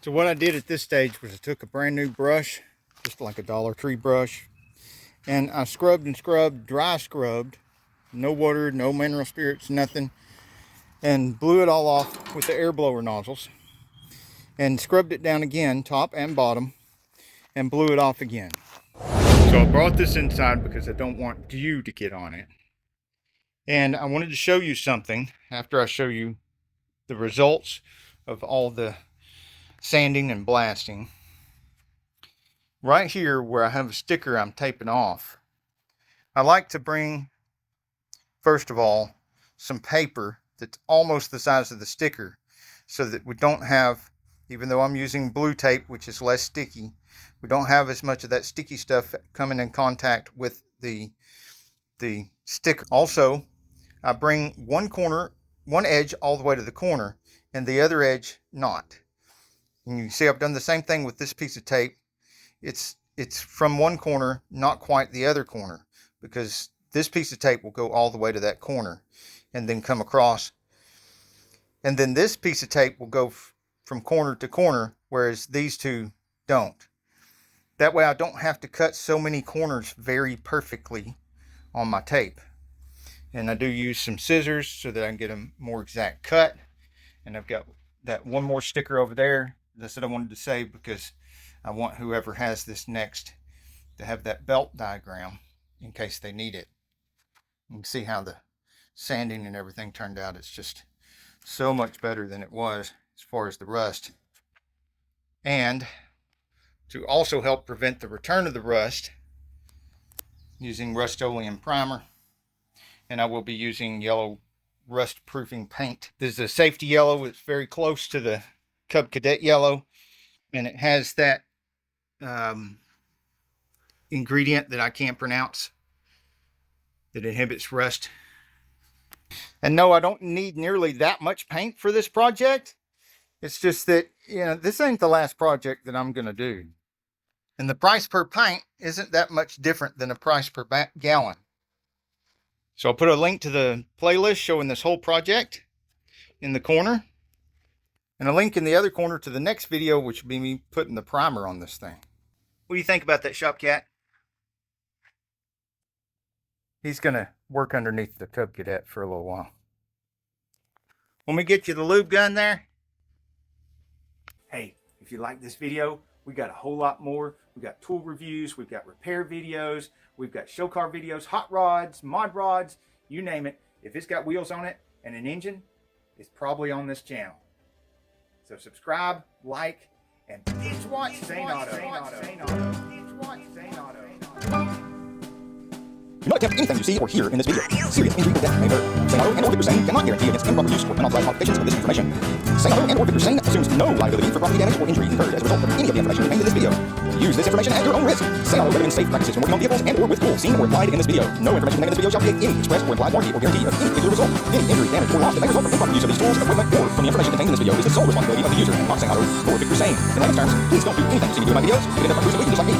So what I did at this stage was I took a brand new brush, just like a Dollar Tree brush, and I scrubbed and scrubbed, dry scrubbed, no water, no mineral spirits, nothing, and blew it all off with the air blower nozzles, and scrubbed it down again, top and bottom, and blew it off again. So I brought this inside because I don't want dew to get on it. And I wanted to show you something after I show you the results of all the sanding and blasting. Right here where I have a sticker I'm taping off, I like to bring, first of all, some paper that's almost the size of the sticker, so that we don't have, even though I'm using blue tape, which is less sticky, we don't have as much of that sticky stuff coming in contact with the sticker. Also, I bring one edge all the way to the corner and the other edge not. And you see I've done the same thing with this piece of tape. It's from one corner, not quite the other corner, because this piece of tape will go all the way to that corner and then come across. And then this piece of tape will go from corner to corner, whereas these two don't. That way I don't have to cut so many corners very perfectly on my tape. And I do use some scissors so that I can get a more exact cut. And I've got that one more sticker over there. That's what I wanted to say, because I want whoever has this next to have that belt diagram in case they need it. You can see how the sanding and everything turned out. It's just so much better than it was as far as the rust. And to also help prevent the return of the rust, using Rust-Oleum primer, and I will be using yellow rust proofing paint. This is a safety yellow. It's very close to the Cub Cadet yellow, and it has that ingredient that I can't pronounce that inhibits rust. And no, I don't need nearly that much paint for this project. It's just that, this ain't the last project that I'm going to do. And the price per paint isn't that much different than the price per gallon. So I'll put a link to the playlist showing this whole project in the corner, and a link in the other corner to the next video, which will be me putting the primer on this thing. What do you think about that, Shop Cat? He's going to work underneath the Cub Cadet for a little while. Want me to get you the lube gun there? Hey, if you like this video, we got a whole lot more. We got tool reviews, we've got repair videos, we've got show car videos, hot rods, mod rods, you name it. If it's got wheels on it and an engine, it's probably on this channel. So subscribe, like, and binge watch Saneauto. Do not attempt anything you see or hear in this video. Serious injury or death may occur. Saneauto and or Victor Sane cannot guarantee against improper use or unauthorized modifications of this information. Saneauto and or Victor Sane assumes no liability for property damage or injury incurred as a result of any of the information contained in this video. Use this information at your own risk. Saneauto recommends safe practices when working on vehicles and or with tools seen or implied in this video. No information contained in this video shall create any express or implied warranty or guarantee of any particular result. Any injury, damage, or loss that may result from improper use of these tools, equipment, or from the information contained in this video is the sole responsibility of the user and not Saneauto or Victor Sane. In layman's terms, please don't do anything you see me do in my videos. If it ends up unfortunately just like me.